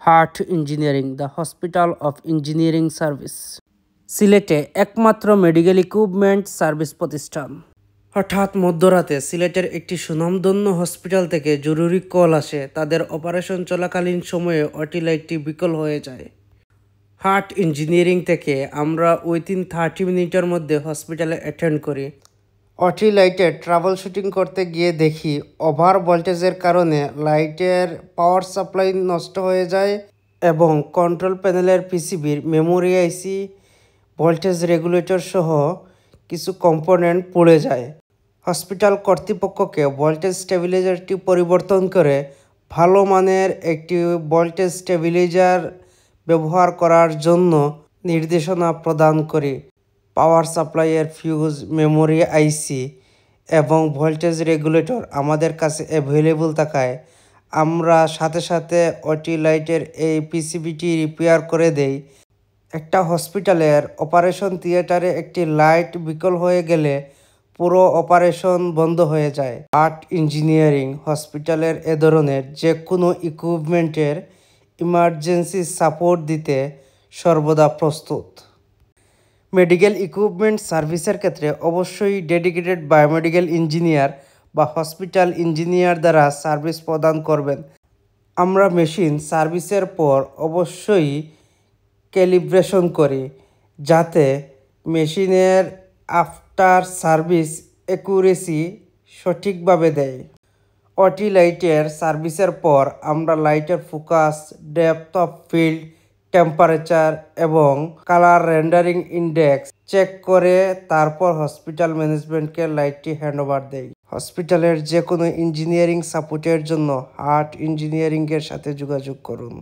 Heart engineering, the hospital of engineering service, সিলেটে একমাত্র medical equipment service প্রতিষ্ঠান। হঠাৎ মধ্যরাতে সিলেটের একটি সুনামধন্য হসপিটাল থেকে জরুরি কল আসে, তাদের অপারেশন চলাকালীন সময়ে ওটি লাইটটি বিকল হয়ে যায়। হার্ট ইঞ্জিনিয়ারিং থেকে আমরা উইথিন 30 মিনিটের মধ্যে হসপিটালে অ্যাটেন্ড করি। ওটি লাইটের ট্রাবল শুটিং করতে গিয়ে দেখি ওভার ভোল্টেজের কারণে লাইটের পাওয়ার সাপ্লাই নষ্ট হয়ে যায় এবং কন্ট্রোল প্যানেলের পিসিবির মেমোরি আইসি, ভোল্টেজ রেগুলেটর সহ কিছু কম্পোনেন্ট পুড়ে যায়। হসপিটাল কর্তৃপক্ষকে ভোল্টেজ স্টেবিলাইজারটি পরিবর্তন করে ভালো মানের একটি ভোল্টেজ স্টেবিলাইজার ব্যবহার করার জন্য নির্দেশনা প্রদান করি। পাওয়ার সাপ্লাইয়ের ফিউজ, মেমোরি আইসি এবং ভোল্টেজ রেগুলেটর আমাদের কাছে অ্যাভেলেবল থাকায় আমরা সাথে সাথে ওটি লাইটের এই পিসিবিটি রিপেয়ার করে দেই। একটা হসপিটালের অপারেশন থিয়েটারে একটি লাইট বিকল হয়ে গেলে পুরো অপারেশন বন্ধ হয়ে যায়। হার্ট ইঞ্জিনিয়ারিং হসপিটালের এ ধরনের যে কোনো ইকুইপমেন্টের ইমার্জেন্সি সাপোর্ট দিতে সর্বদা প্রস্তুত। মেডিকেল ইকুইপমেন্ট সার্ভিসের ক্ষেত্রে অবশ্যই ডেডিকেটেড বায়োমেডিক্যাল ইঞ্জিনিয়ার বা হসপিটাল ইঞ্জিনিয়ার দ্বারা সার্ভিস প্রদান করবেন। আমরা মেশিন সার্ভিসের পর অবশ্যই ক্যালিব্রেশন করি যাতে মেশিনের আফটার সার্ভিস অ্যাকুরেসি সঠিকভাবে দেয়। ওটি লাইটের সার্ভিসের পর আমরা লাইটের focus, depth of field, temperature এবং কালার রেন্ডারিং ইন্ডেক্স চেক করে তারপর হসপিটাল ম্যানেজমেন্টকে লাইটটি হ্যান্ডওভার দেয়। হসপিটালের যে কোনো ইঞ্জিনিয়ারিং সাপোর্টের জন্য হার্ট ইঞ্জিনিয়ারিংয়ের সাথে যোগাযোগ করুন।